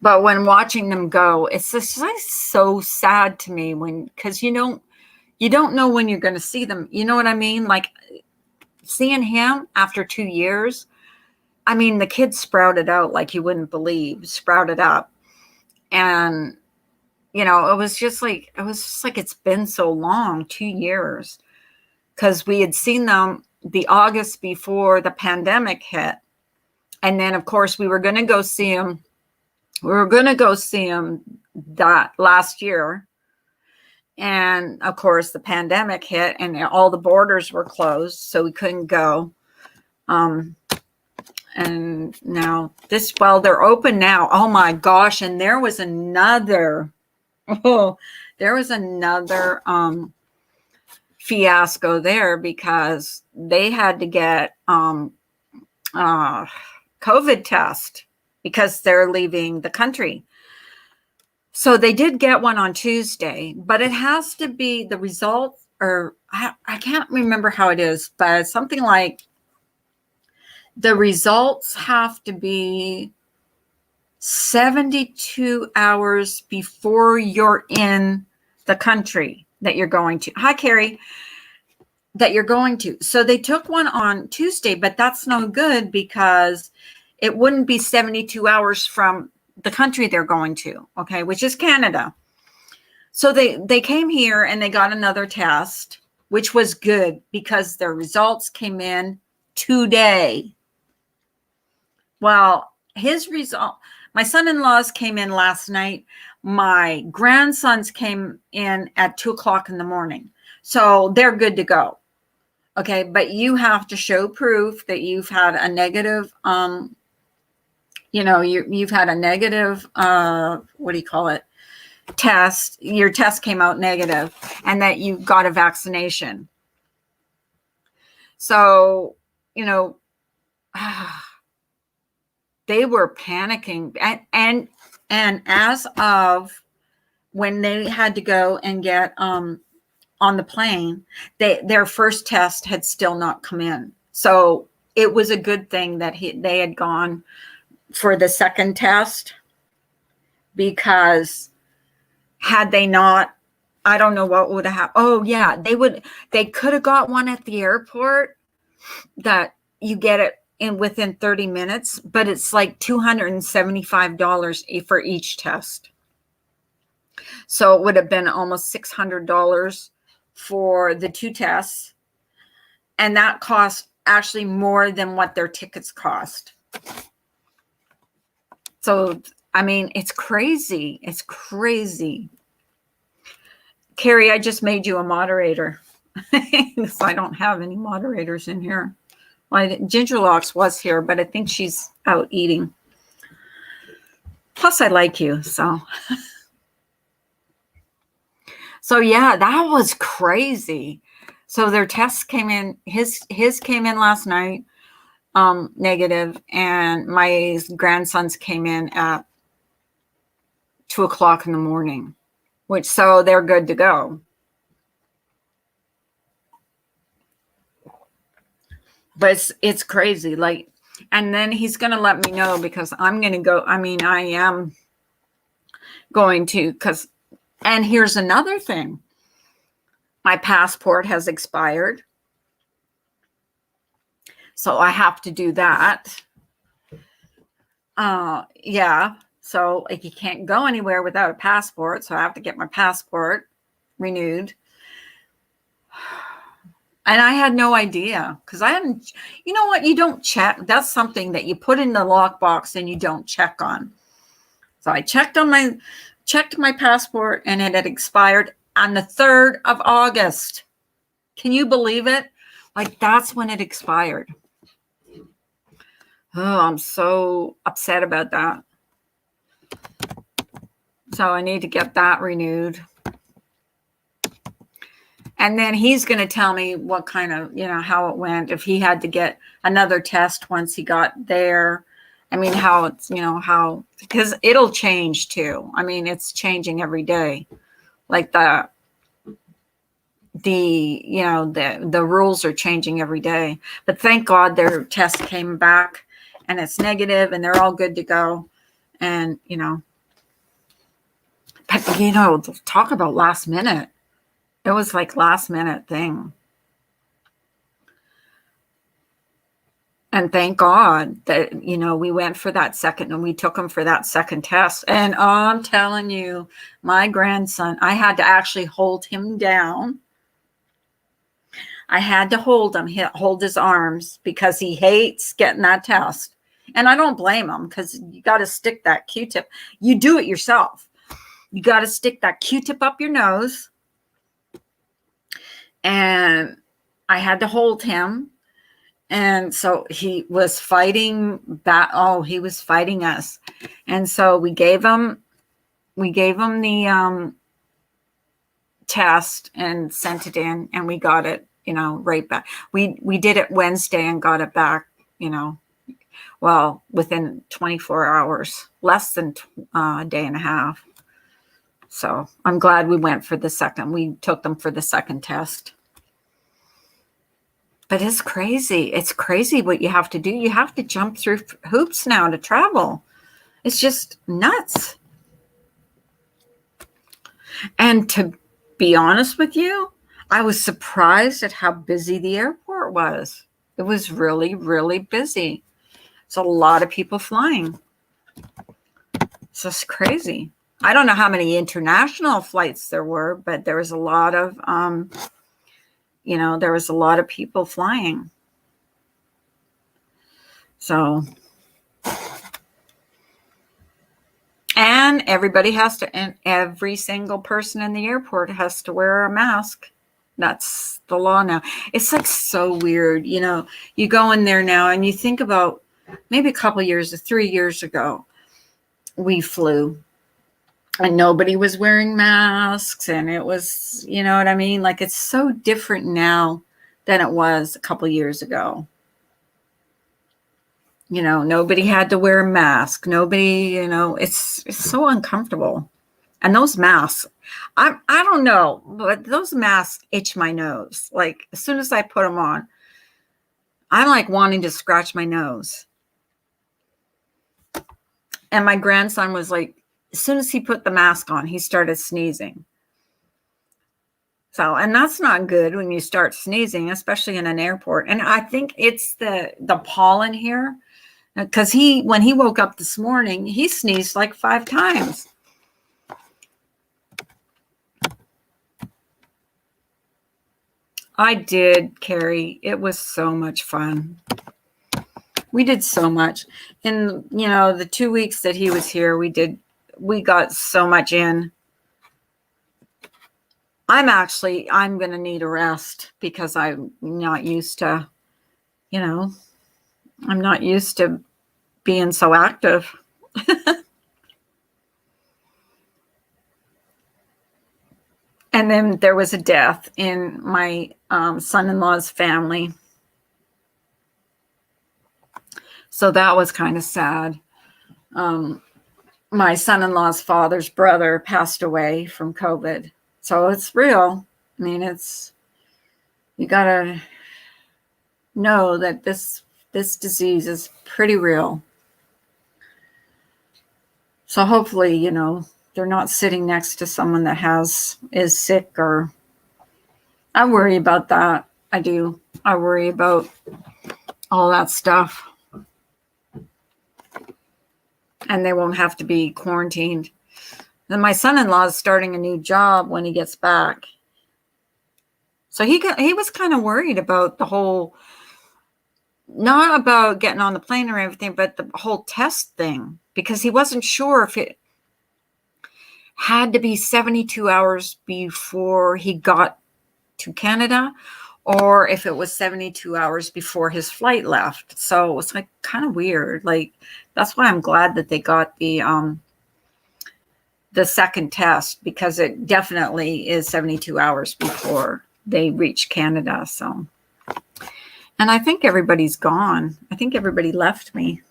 But when watching them go, it's just so sad to me because you don't know when you're going to see them. You know what I mean? Seeing him after 2 years, I mean, the kids sprouted out like you wouldn't believe, sprouted up. And, it was just like, it's been so long, 2 years, because we had seen them the August before the pandemic hit. And then, of course, we were going to go see them. We were going to go see them that last year. And, of course, the pandemic hit and all the borders were closed, so we couldn't go. And now they're open now. Oh, my gosh. And there was another fiasco there because they had to get COVID test because they're leaving the country. So they did get one on Tuesday, but it has to be the result, or I can't remember how it is, but something like the results have to be 72 hours before you're in the country that you're going to. Hi, Carrie. That you're going to. So they took one on Tuesday, but that's no good because it wouldn't be 72 hours from the country they're going to, okay, which is Canada. So they came here and they got another test, which was good because their results came in today. Well, his result, my son-in-law's came in last night. My grandsons came in at 2:00 in the morning. So they're good to go. Okay, but you have to show proof that you've had a negative, you've had a negative, what do you call it, test. Your test came out negative and that you got a vaccination. So, they were panicking. And as of when they had to go and get on the plane, their first test had still not come in. So it was a good thing that they had gone for the second test, because had they not, I don't know what would have happened. Oh yeah, they could have got one at the airport that you get it in within 30 minutes, but it's like $275 for each test. So it would have been almost $600 for the two tests. And that cost actually more than what their tickets cost. So, I mean, it's crazy. It's crazy. Carrie, I just made you a moderator. So I don't have any moderators in here. Well, Gingerlocks was here, but I think she's out eating. Plus, I like you, so. So yeah, that was crazy. So their tests came in. His came in last night, negative, and my grandsons came in at 2:00 in the morning, so they're good to go. But it's crazy. Like, and then he's going to let me know because I'm going to go. I mean, I am going to, and here's another thing. My passport has expired. So I have to do that. Yeah. So like, you can't go anywhere without a passport. So I have to get my passport renewed. And I had no idea because I hadn't, you know what? You don't check. That's something that you put in the lockbox and you don't check on. So I checked my passport and it had expired on the 3rd of August. Can you believe it? Like, that's when it expired. Oh, I'm so upset about that. So I need to get that renewed. And then he's going to tell me what kind of, how it went, if he had to get another test once he got there. I mean, how it's, because it'll change too. I mean, it's changing every day. Like the rules are changing every day. But thank God their test came back and it's negative and they're all good to go. And, but, talk about last minute. It was like last minute thing. And thank God that, we went for that second and we took him for that second test. And I'm telling you, my grandson, I had to actually hold him down. I had to hold his arms because he hates getting that test. And I don't blame him, because you got to stick that Q-tip. You do it yourself. You got to stick that Q-tip up your nose. And I had to hold him. And so he was fighting back. Oh, he was fighting us. And so we gave him the test and sent it in, and we got it, right back. We did it Wednesday and got it back, within 24 hours, less than a day and a half. So I'm glad we went for the second. We took them for the second test. But it's crazy. It's crazy what you have to do. You have to jump through hoops now to travel. It's just nuts. And to be honest with you, I was surprised at how busy the airport was. It was really, really busy. It's a lot of people flying. It's just crazy. I don't know how many international flights there were, but there was a lot of, there was a lot of people flying. So, and everybody has to, and every single person in the airport has to wear a mask. That's the law now. It's like so weird. You go in there now and you think about maybe a couple years, 3 years ago, we flew and nobody was wearing masks, and it was, you know what I mean? Like, it's so different now than it was a couple years ago. Nobody had to wear a mask. Nobody, it's so uncomfortable. And those masks, I don't know, but those masks itch my nose. Like, as soon as I put them on, I'm like wanting to scratch my nose. And my grandson was like, as soon as he put the mask on, he started sneezing. So, and that's not good when you start sneezing, especially in an airport. And I think it's the pollen here, because when he woke up this morning, he sneezed like 5 times. I did, Carrie. It was so much fun. We did so much. In, the 2 weeks that he was here, we got so much in. I'm going to need a rest, because I'm not used to, I'm not used to being so active. And then there was a death in my son-in-law's family. So that was kind of sad. My son-in-law's father's brother passed away from COVID. So it's real. I mean, you got to know that this disease is pretty real. So hopefully, they're not sitting next to someone that is sick, or I worry about that. I do. I worry about all that stuff. And they won't have to be quarantined. Then my son-in-law is starting a new job when he gets back. So he was kind of worried about the whole, not about getting on the plane or everything, but the whole test thing, because he wasn't sure if it had to be 72 hours before he got to Canada, or if it was 72 hours before his flight left. So it was like kind of weird. Like, that's why I'm glad that they got the second test, because it definitely is 72 hours before they reach Canada. So, and I think everybody's gone. I think everybody left me.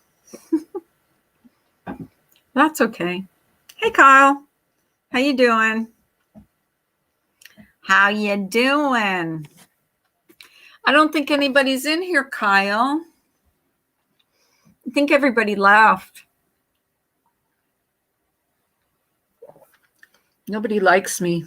That's okay. Hey, Kyle. How you doing? How you doing? I don't think anybody's in here, Kyle. I think everybody left. Nobody likes me.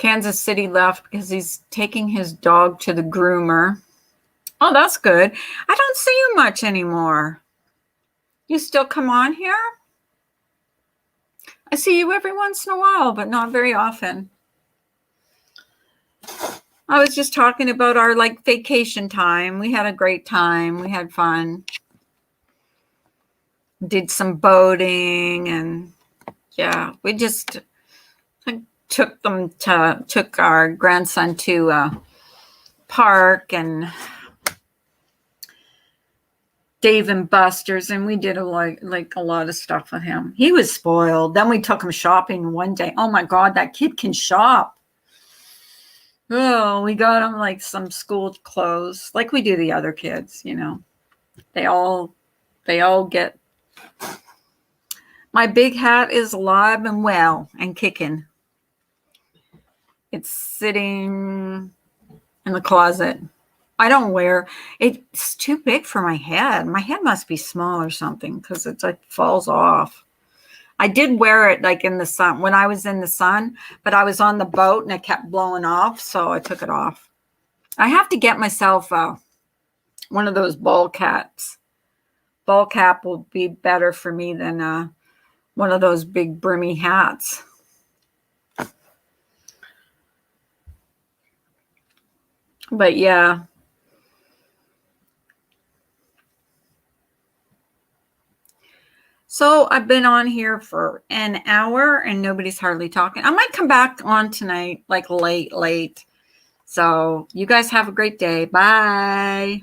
Kansas City left because he's taking his dog to the groomer. Oh, that's good. I don't see you much anymore. You still come on here? I see you every once in a while, but not very often. I was just talking about our vacation time. We had a great time. We had fun. Did some boating, and yeah, we just took our grandson to a park and Dave and Buster's, and we did a lot of stuff with him. He was spoiled. Then we took him shopping one day. Oh my God, that kid can shop. Oh, we got him some school clothes, like we do the other kids, They all get. My big hat is alive and well and kicking. It's sitting in the closet. I don't wear it's too big for my head. My head must be small or something because it's falls off. I did wear it in the sun when I was in the sun, but I was on the boat and it kept blowing off, so I took it off. I have to get myself one of those ball caps. Ball cap will be better for me than one of those big brimmy hats. But yeah. So I've been on here for an hour and nobody's hardly talking. I might come back on tonight, late. So you guys have a great day. Bye.